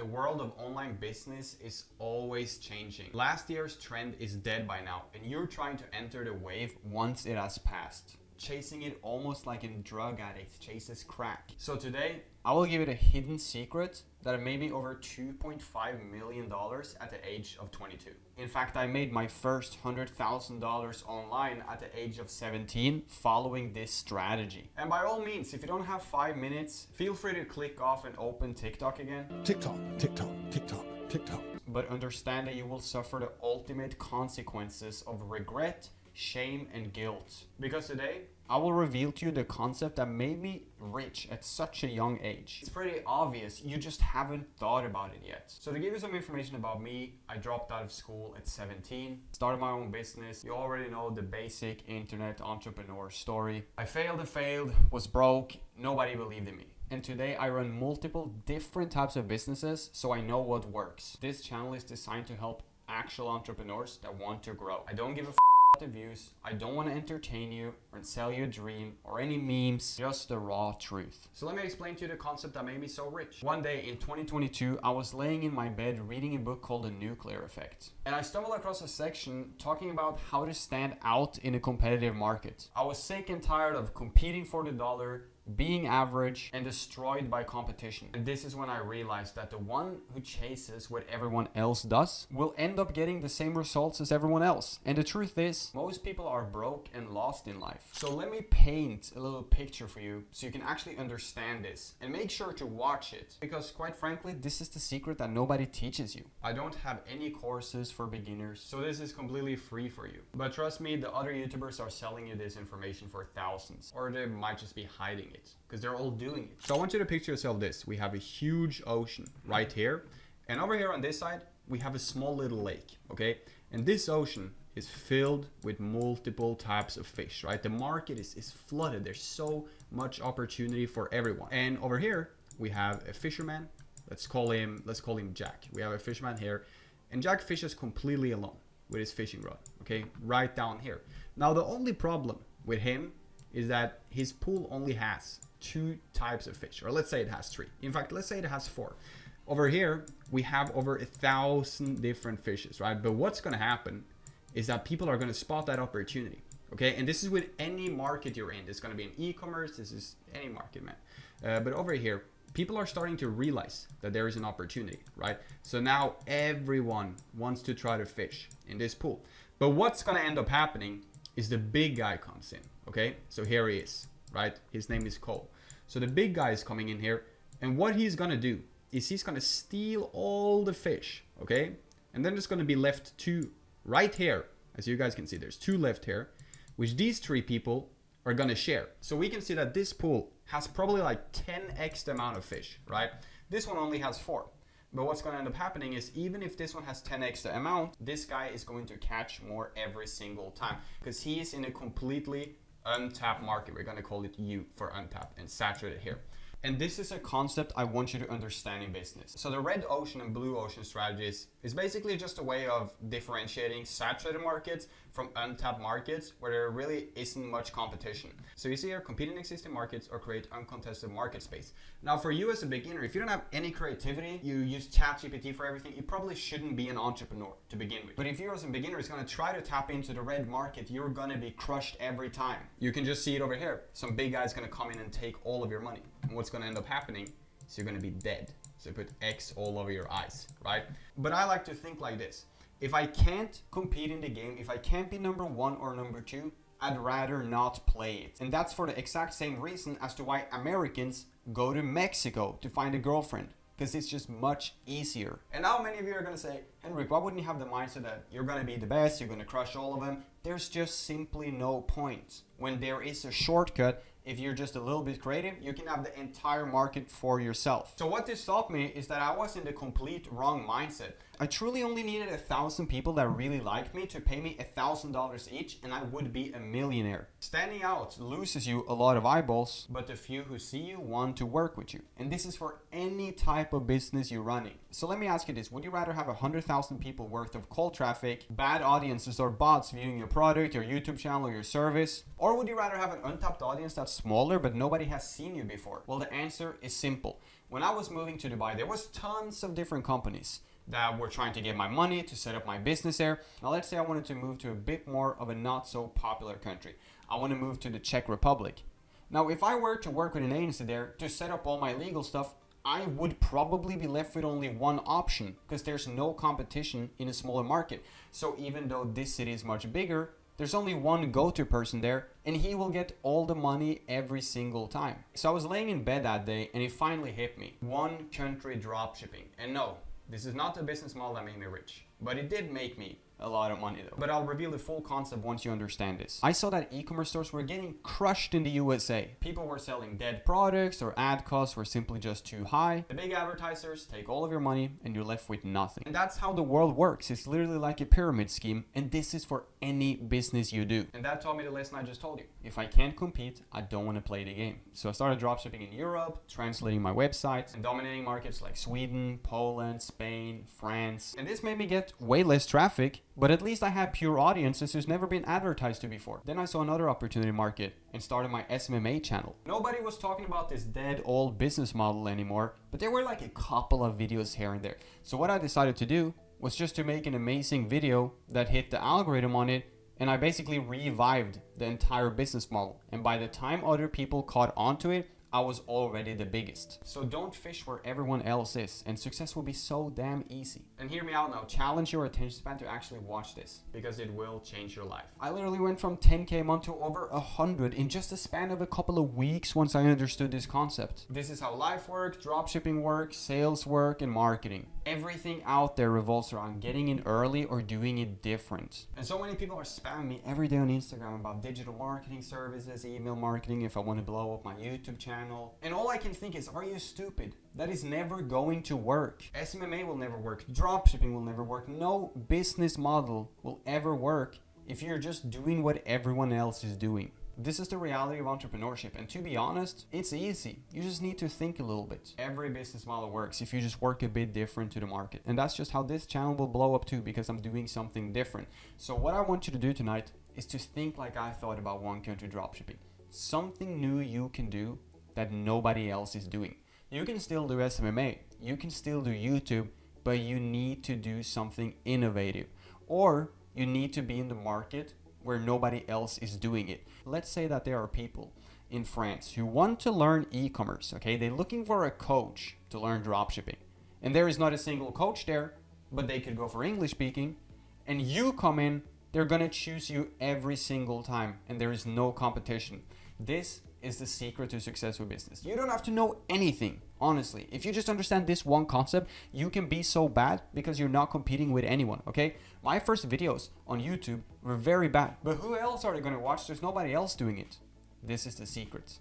world of online business is always changing. Last year's trend is dead by now, and you're trying to enter the wave once it has passed. Chasing it almost like a drug addict chases crack. So today, I will give it a hidden secret that I made me over $2.5 million at the age of 22. In fact, I made my first $100,000 online at the age of 17 following this strategy. And by all means, if you don't have 5 minutes, feel free to click off and open TikTok again. TikTok, TikTok, TikTok, TikTok. But understand that you will suffer the ultimate consequences of regret, shame, and guilt. Because today, I will reveal to you the concept that made me rich at such a young age. It's pretty obvious, you just haven't thought about it yet. So to give you some information about me, I dropped out of school at 17, started my own business. You already know the basic internet entrepreneur story. I failed and failed, was broke, nobody believed in me. And today I run multiple different types of businesses, so I know what works. This channel is designed to help actual entrepreneurs that want to grow. I don't give a the views. I don't want to entertain you or sell you a dream or any memes, just the raw truth. So let me explain to you the concept that made me so rich. One day in 2022, I was laying in my bed reading a book called The Nuclear Effect. And I stumbled across a section talking about how to stand out in a competitive market. I was sick and tired of competing for the dollar, being average, and destroyed by competition. And this is when I realized that the one who chases what everyone else does will end up getting the same results as everyone else. And the truth is, most people are broke and lost in life. So let me paint a little picture for you so you can actually understand this. And make sure to watch it, because quite frankly, this is the secret that nobody teaches you. I don't have any courses for beginners, so this is completely free for you. But trust me, the other YouTubers are selling you this information for thousands, or they might just be hiding it, because they're all doing it. So I want you to picture yourself this. We have a huge ocean right here, and over here on this side we have a small little lake, okay? And this ocean is filled with multiple types of fish, right? The market is flooded. There's so much opportunity for everyone. And over here we have a fisherman. Let's call him Jack. We have a fisherman here, and Jack fishes completely alone with his fishing rod, okay? Right down here. Now the only problem with him is that his pool only has 2 types of fish, or let's say it has 3. In fact, let's say it has 4. Over here, we have over 1,000 different fishes, right? But what's going to happen is that people are going to spot that opportunity, okay? And this is with any market you're in. This is going to be in e-commerce. This is any market, man. But over here, people are starting to realize that there is an opportunity, right? So now everyone wants to try to fish in this pool. But what's going to end up happening is the big guy comes in, okay? So here he is, right? His name is Cole. So the big guy is coming in here, and what he's gonna do is he's gonna steal all the fish, okay? And then there's gonna be left 2 right here. As you guys can see, there's 2 left here, which these 3 people are gonna share. So we can see that this pool has probably like 10x the amount of fish, right? This one only has 4. But what's going to end up happening is, even if this one has 10x the amount, this guy is going to catch more every single time, because he is in a completely untapped market. We're going to call it U for untapped and saturated here. And this is a concept I want you to understand in business. So the red ocean and blue ocean strategies is basically just a way of differentiating saturated markets from untapped markets where there really isn't much competition. So you see here, compete in existing markets or create uncontested market space. Now for you as a beginner, if you don't have any creativity, you use ChatGPT for everything, you probably shouldn't be an entrepreneur to begin with. But if you as a beginner is going to try to tap into the red market, you're going to be crushed every time. You can just see it over here. Some big guy's going to come in and take all of your money. And what's going to end up happening is you're going to be dead. So put X all over your eyes, right? But I like to think like this. If I can't compete in the game, if I can't be number 1 or number 2, I'd rather not play it. And that's for the exact same reason as to why Americans go to Mexico to find a girlfriend, because it's just much easier. And now many of you are going to say, Henrik, why wouldn't you have the mindset that you're going to be the best, you're going to crush all of them? There's just simply no point. When there is a shortcut, if you're just a little bit creative, you can have the entire market for yourself. So what this taught me is that I was in the complete wrong mindset. I truly only needed 1,000 people that really liked me to pay me $1,000 each, and I would be a millionaire. Standing out loses you a lot of eyeballs, but the few who see you want to work with you. And this is for any type of business you're running. So let me ask you this. Would you rather have 100,000 people worth of cold traffic, bad audiences, or bots viewing your product, your YouTube channel, your service? Or would you rather have an untapped audience that's smaller but nobody has seen you before? Well, the answer is simple. When I was moving to Dubai, there was tons of different companies that were trying to get my money to set up my business there. Now let's say I wanted to move to a bit more of a not so popular country. I want to move to the Czech Republic. Now if I were to work with an agency there to set up all my legal stuff, I would probably be left with only one option because there's no competition in a smaller market. So even though this city is much bigger, there's only one go-to person there and he will get all the money every single time. So I was laying in bed that day and it finally hit me. One country dropshipping. And no, this is not the business model that made me rich, but it did make me a lot of money though. But I'll reveal the full concept once you understand this. I saw that e-commerce stores were getting crushed in the USA. People were selling dead products or ad costs were simply just too high. The big advertisers take all of your money and you're left with nothing. And that's how the world works. It's literally like a pyramid scheme, and this is for any business you do. And that taught me the lesson I just told you. If I can't compete, I don't want to play the game. So I started dropshipping in Europe, translating my websites and dominating markets like Sweden, Poland, Spain, France. And this made me get way less traffic, but at least I had pure audiences who's never been advertised to before. Then I saw another opportunity market and started my SMMA channel. Nobody was talking about this dead old business model anymore, but there were like a couple of videos here and there. So what I decided to do was just to make an amazing video that hit the algorithm on it, and I basically revived the entire business model. And by the time other people caught onto it, I was already the biggest. So don't fish where everyone else is, and success will be so damn easy. And hear me out now, challenge your attention span to actually watch this, because it will change your life. I literally went from 10K a month to over 100 in just a span of a couple of weeks once I understood this concept. This is how life works, dropshipping works, sales work, and marketing. Everything out there revolves around getting in early or doing it different. And so many people are spamming me every day on Instagram about digital marketing services, email marketing, if I want to blow up my YouTube channel. And all I can think is, are you stupid? That is never going to work. SMMA will never work. Dropshipping will never work. No business model will ever work if you're just doing what everyone else is doing. This is the reality of entrepreneurship, and to be honest, it's easy. You just need to think a little bit. Every business model works if you just work a bit different to the market. And that's just how this channel will blow up too, because I'm doing something different. So what I want you to do tonight is to think like I thought about one country dropshipping. Something new you can do that nobody else is doing. You can still do SMMA, you can still do YouTube, but you need to do something innovative. Or you need to be in the market where nobody else is doing it. Let's say that there are people in France who want to learn e-commerce, okay? They're looking for a coach to learn dropshipping. And there is not a single coach there, but they could go for English speaking. And you come in, they're gonna choose you every single time, and there is no competition. This is the secret to successful business. You don't have to know anything, honestly. If you just understand this one concept, you can be so bad because you're not competing with anyone, okay? My first videos on YouTube were very bad, but who else are they gonna watch? There's nobody else doing it. This is the secret.